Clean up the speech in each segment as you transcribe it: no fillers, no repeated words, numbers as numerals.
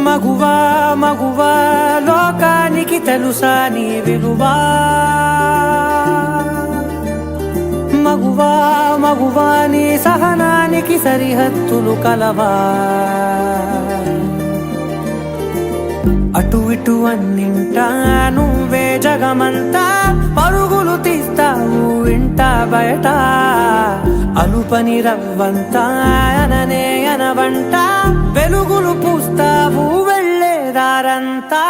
మగువా మగువా లోకానికి తెలుసా నీ విలువా, మగువా మగువా నీ సహనానికి సరిహద్దులు కలవా. అటు ఇటు అన్నింటా నువ్వే జగమంతా, పరుగులు తీస్తావు ఇంట బయట. అలుపని రవ్వంతా అననే అనవంట, వెలుగులు పూస్తావు వెళ్ళేదారంతా.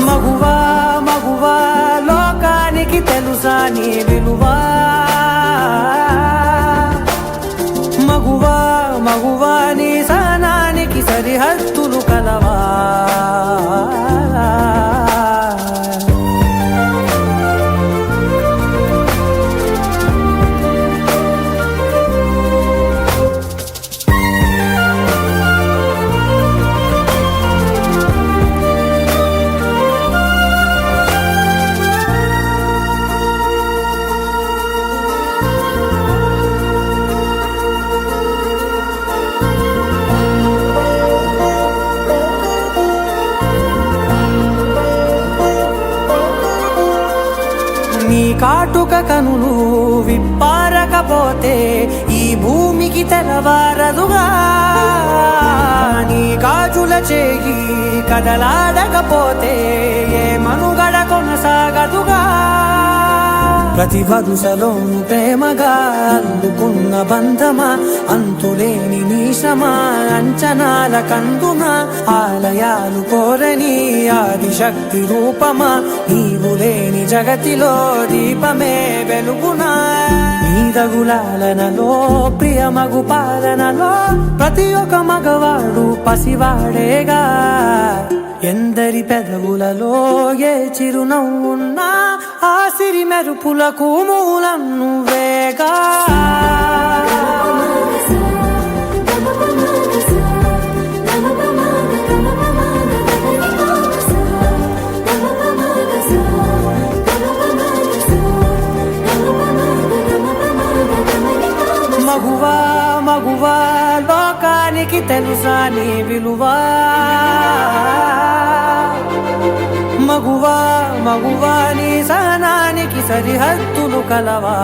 మగువా మగువా లోకానికి తెలుసా నీ విలువా, మగువా మగువా నీ సహనానికి సరిహద్దులు కలవా. నీ కాటుక కనులు విప్పారకపోతే ఈ భూమికి తెలవారదుగా, నీ గాజుల చేయి కదలాడకపోతే ఏ మనుగడ కొనసాగదుగా. ప్రతి వరుసలోను ప్రేమగా అల్లుకున్న బంధమా, అంతులేని నీశమా అంచనాల కందున. ఆలయాలు కోరని ఆదిశక్తి రూపమా, నీవు లేని జగతిలో దీపమే వెలుగునా. నీదగులాలనలో ప్రియమగు పాలనలో ప్రతి ఒక్క మగవాడు పసివాడేగా. ఎందరి పెదవులలో ఏ చిరునవ్వున్నా ఆ సిరి మెరుపులకు మూలం నువ్వేగా. మగువా మగువా లోకానికి తెలుసా నీ విలువా, మగువా మగువా నీ సహనానికి సరిహద్దులు కలవా.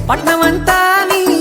పట్నమంతా